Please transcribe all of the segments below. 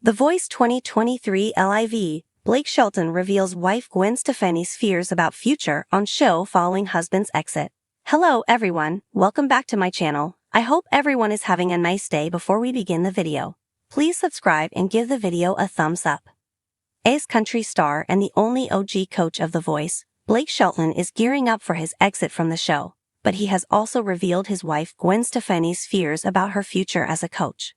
The Voice 2023 Live, Blake Shelton reveals wife Gwen Stefani's fears about future on show following husband's exit. Hello everyone, welcome back to my channel. I hope everyone is having a nice day. Before we begin the video, please subscribe and give the video a thumbs up. As country star and the only OG coach of The Voice, Blake Shelton is gearing up for his exit from the show, but he has also revealed his wife Gwen Stefani's fears about her future as a coach.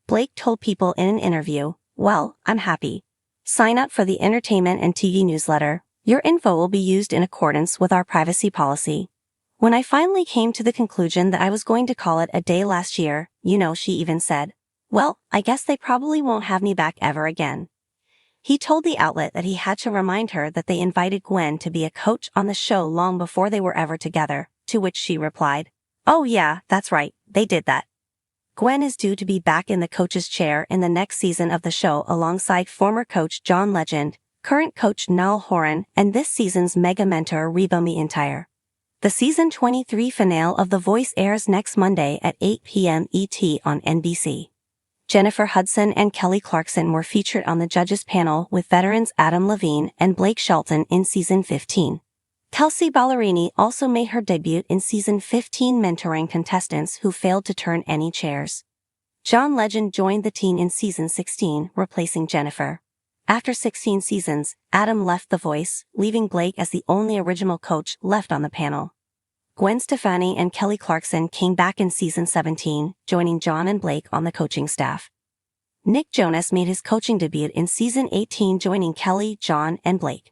Blake told People in an interview, "Well, I'm happy. Sign up for the entertainment and TV newsletter. Your info will be used in accordance with our privacy policy. When I finally came to the conclusion that I was going to call it a day last year, she even said, well, I guess they probably won't have me back ever again." He told the outlet that he had to remind her that they invited Gwen to be a coach on the show long before they were ever together, to which she replied, "Oh yeah, that's right, they did that." Gwen is due to be back in the coach's chair in the next season of the show alongside former coach John Legend, current coach Niall Horan, and this season's mega mentor Reba McEntire. The season 23 finale of The Voice airs next Monday at 8 p.m. ET on NBC. Jennifer Hudson and Kelly Clarkson were featured on the judges panel with veterans Adam Levine and Blake Shelton in season 15. Kelsey Ballerini also made her debut in season 15, mentoring contestants who failed to turn any chairs. John Legend joined the team in season 16, replacing Jennifer. After 16 seasons, Adam left The Voice, leaving Blake as the only original coach left on the panel. Gwen Stefani and Kelly Clarkson came back in season 17, joining John and Blake on the coaching staff. Nick Jonas made his coaching debut in season 18, joining Kelly, John, and Blake.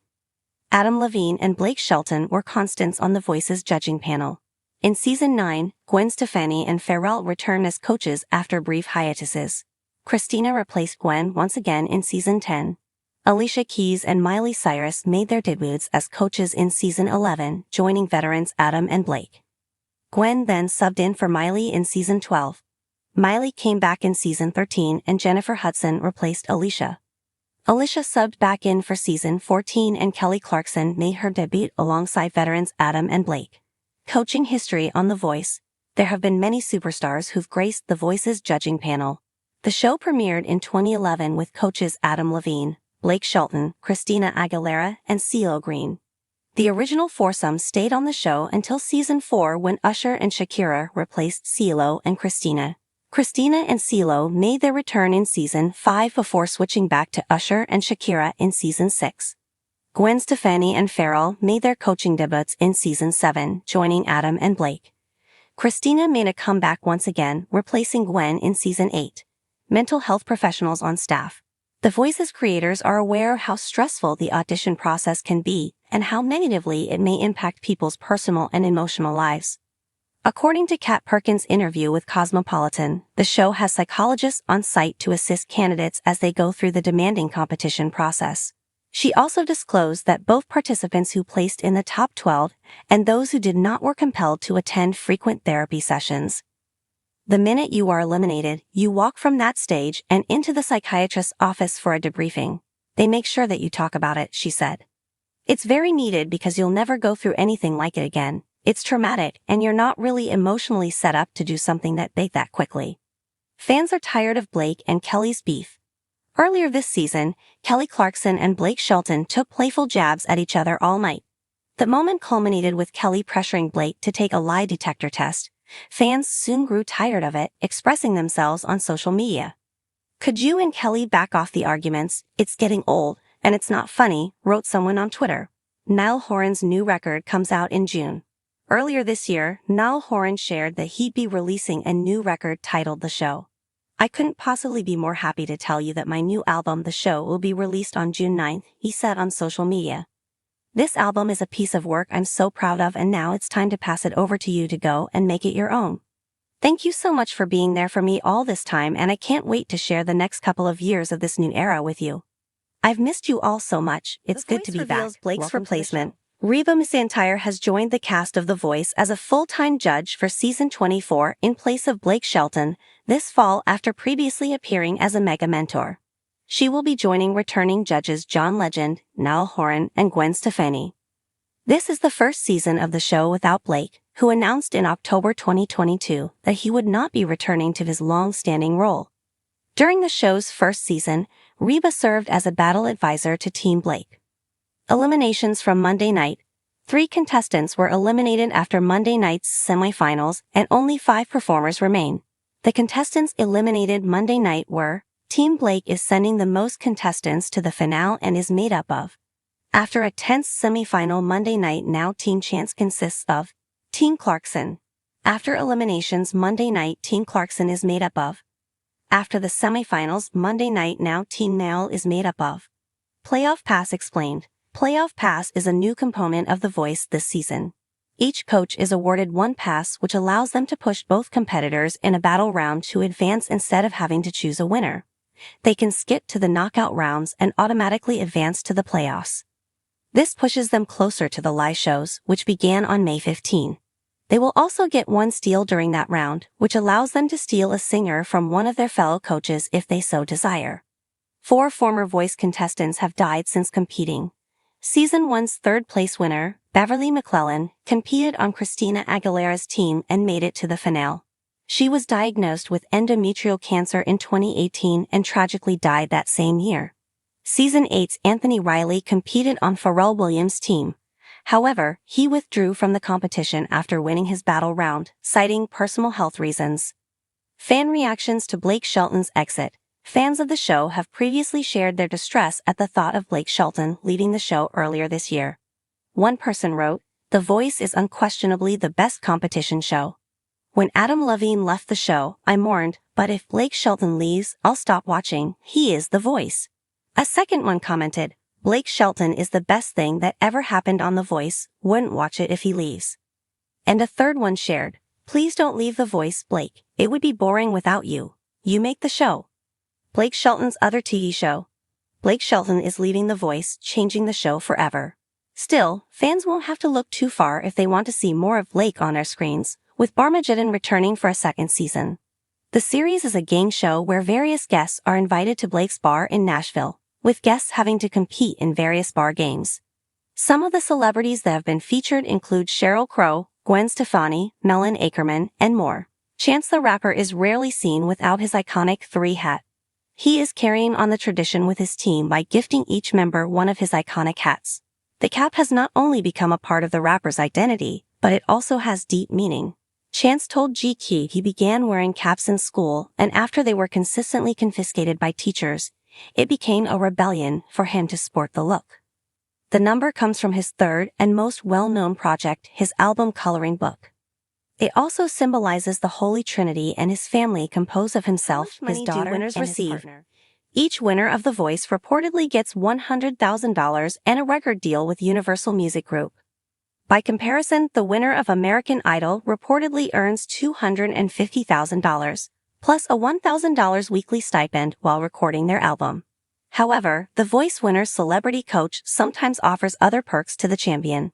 Adam Levine and Blake Shelton were constants on The Voice's judging panel. In season 9, Gwen Stefani and Pharrell returned as coaches after brief hiatuses. Christina replaced Gwen once again in season 10. Alicia Keys and Miley Cyrus made their debuts as coaches in season 11, joining veterans Adam and Blake. Gwen then subbed in for Miley in season 12. Miley came back in season 13 and Jennifer Hudson replaced Alicia. Alicia subbed back in for season 14 and Kelly Clarkson made her debut alongside veterans Adam and Blake. Coaching history on The Voice. There have been many superstars who've graced The Voice's judging panel. The show premiered in 2011 with coaches Adam Levine, Blake Shelton, Christina Aguilera, and CeeLo Green. The original foursome stayed on the show until season 4 when Usher and Shakira replaced CeeLo and Christina. Christina and CeeLo made their return in season 5 before switching back to Usher and Shakira in season 6. Gwen Stefani and Pharrell made their coaching debuts in season 7, joining Adam and Blake. Christina made a comeback once again, replacing Gwen in season 8. Mental health professionals on staff. The Voice's creators are aware of how stressful the audition process can be and how negatively it may impact people's personal and emotional lives. According to Kat Perkins' interview with Cosmopolitan, the show has psychologists on site to assist candidates as they go through the demanding competition process. She also disclosed that both participants who placed in the top 12 and those who did not were compelled to attend frequent therapy sessions. The minute you are eliminated, you walk from that stage and into the psychiatrist's office for a debriefing. They make sure that you talk about it, she said. It's very needed because you'll never go through anything like it again. It's traumatic, and you're not really emotionally set up to do something that big that quickly. Fans are tired of Blake and Kelly's beef. Earlier this season, Kelly Clarkson and Blake Shelton took playful jabs at each other all night. The moment culminated with Kelly pressuring Blake to take a lie detector test. Fans soon grew tired of it, expressing themselves on social media. "Could you and Kelly back off the arguments? It's getting old, and it's not funny," wrote someone on Twitter. Niall Horan's new record comes out in June. Earlier this year, Niall Horan shared that he'd be releasing a new record titled The Show. "I couldn't possibly be more happy to tell you that my new album The Show will be released on June 9th, he said on social media. "This album is a piece of work I'm so proud of, and now it's time to pass it over to you to go and make it your own. Thank you so much for being there for me all this time, and I can't wait to share the next couple of years of this new era with you. I've missed you all so much. It's good to be back." Blake's replacement, Reba McEntire, has joined the cast of The Voice as a full-time judge for season 24 in place of Blake Shelton this fall after previously appearing as a mega mentor. She will be joining returning judges John Legend, Niall Horan, and Gwen Stefani. This is the first season of the show without Blake, who announced in October 2022 that he would not be returning to his long-standing role. During the show's first season, Reba served as a battle advisor to Team Blake. Eliminations from Monday night. 3 contestants were eliminated after Monday night's semifinals, and only 5 performers remain. The contestants eliminated Monday night were: Team Blake is sending the most contestants to the finale and is made up of. After a tense semifinal Monday night, now Team Chance consists of Team Clarkson. After eliminations Monday night, Team Clarkson is made up of. After the semifinals Monday night, now Team Nail is made up of. Playoff Pass explained. Playoff Pass is a new component of The Voice this season. Each coach is awarded 1 pass, which allows them to push both competitors in a battle round to advance instead of having to choose a winner. They can skip to the knockout rounds and automatically advance to the playoffs. This pushes them closer to the live shows, which began on May 15. They will also get 1 steal during that round, which allows them to steal a singer from one of their fellow coaches if they so desire. 4 former Voice contestants have died since competing. Season 1's third-place winner, Beverly McClellan, competed on Christina Aguilera's team and made it to the finale. She was diagnosed with endometrial cancer in 2018 and tragically died that same year. Season 8's Anthony Riley competed on Pharrell Williams' team. However, he withdrew from the competition after winning his battle round, citing personal health reasons. Fan reactions to Blake Shelton's exit. Fans of the show have previously shared their distress at the thought of Blake Shelton leaving the show earlier this year. One person wrote, "The Voice is unquestionably the best competition show. When Adam Levine left the show, I mourned, but if Blake Shelton leaves, I'll stop watching. He is The Voice." A second one commented, "Blake Shelton is the best thing that ever happened on The Voice, wouldn't watch it if he leaves." And a third one shared, "Please don't leave The Voice, Blake. It would be boring without you. You make the show." Blake Shelton's other TV show. Blake Shelton is leaving The Voice, changing the show forever. Still, fans won't have to look too far if they want to see more of Blake on our screens, with Barmageddon returning for a second season. The series is a game show where various guests are invited to Blake's bar in Nashville, with guests having to compete in various bar games. Some of the celebrities that have been featured include Sheryl Crow, Gwen Stefani, Melon Ackerman, and more. Chance the Rapper is rarely seen without his iconic 3 hat. He is carrying on the tradition with his team by gifting each member one of his iconic hats. The cap has not only become a part of the rapper's identity, but it also has deep meaning. Chance told GQ he began wearing caps in school, and after they were consistently confiscated by teachers, it became a rebellion for him to sport the look. The number comes from his third and most well-known project, his album Coloring Book. It also symbolizes the Holy Trinity and his family composed of himself, his daughter, winners and his partner. Each winner of The Voice reportedly gets $100,000 and a record deal with Universal Music Group. By comparison, the winner of American Idol reportedly earns $250,000, plus a $1,000 weekly stipend while recording their album. However, The Voice winner's celebrity coach sometimes offers other perks to the champion.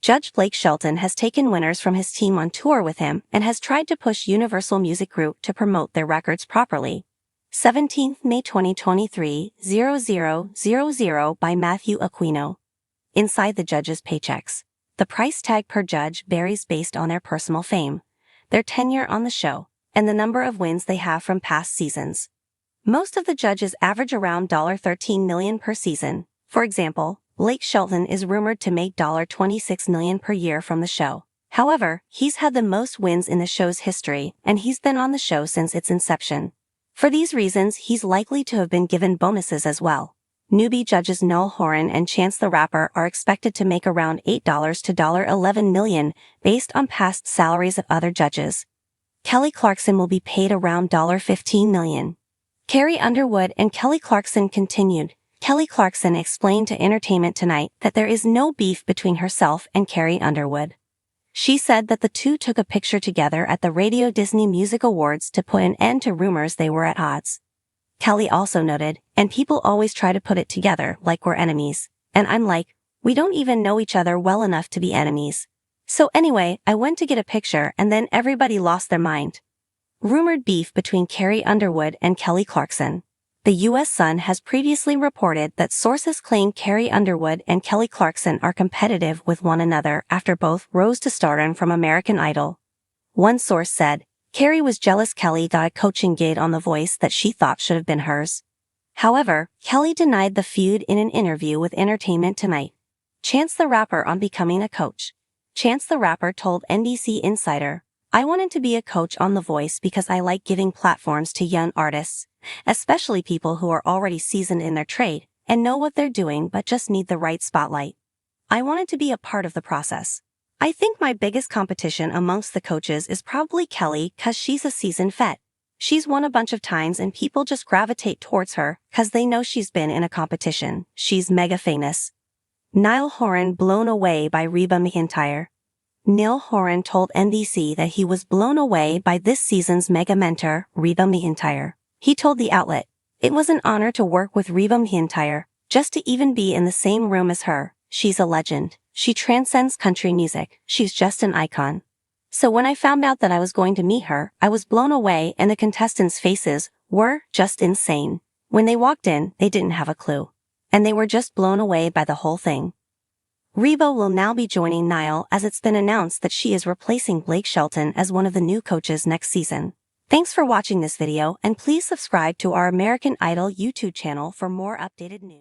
Judge Blake Shelton has taken winners from his team on tour with him and has tried to push Universal Music Group to promote their records properly. 17th May 2023, 0000 by Matthew Aquino. Inside the judges' paychecks. The price tag per judge varies based on their personal fame, their tenure on the show, and the number of wins they have from past seasons. Most of the judges average around $13 million per season. For example, Blake Shelton is rumored to make $26 million per year from the show. However, he's had the most wins in the show's history, and he's been on the show since its inception. For these reasons, he's likely to have been given bonuses as well. Newbie judges Noel Horan and Chance the Rapper are expected to make around $8 to $11 million based on past salaries of other judges. Kelly Clarkson will be paid around $15 million. Carrie Underwood and Kelly Clarkson continued. Kelly Clarkson explained to Entertainment Tonight that there is no beef between herself and Carrie Underwood. She said that the two took a picture together at the Radio Disney Music Awards to put an end to rumors they were at odds. Kelly also noted, "And people always try to put it together like we're enemies. And I'm like, we don't even know each other well enough to be enemies. So anyway, I went to get a picture and then everybody lost their mind." Rumored beef between Carrie Underwood and Kelly Clarkson. The U.S. Sun has previously reported that sources claim Carrie Underwood and Kelly Clarkson are competitive with one another after both rose to stardom from American Idol. One source said, Carrie was jealous Kelly got a coaching gig on The Voice that she thought should have been hers. However, Kelly denied the feud in an interview with Entertainment Tonight. Chance the Rapper on becoming a coach. Chance the Rapper told NBC Insider, "I wanted to be a coach on The Voice because I like giving platforms to young artists, especially people who are already seasoned in their trade and know what they're doing but just need the right spotlight. I wanted to be a part of the process. I think my biggest competition amongst the coaches is probably Kelly cause she's a seasoned vet. She's won a bunch of times and people just gravitate towards her cause they know she's been in a competition. She's mega famous." Niall Horan blown away by Reba McEntire. Niall Horan told NBC that he was blown away by this season's mega mentor, Reba McEntire. He told the outlet, "It was an honor to work with Reba McEntire, just to even be in the same room as her. She's a legend. She transcends country music. She's just an icon. So when I found out that I was going to meet her, I was blown away and the contestants' faces were just insane. When they walked in, they didn't have a clue. And they were just blown away by the whole thing." Reba will now be joining Niall as it's been announced that she is replacing Blake Shelton as one of the new coaches next season. Thanks for watching this video and please subscribe to our American Idol YouTube channel for more updated news.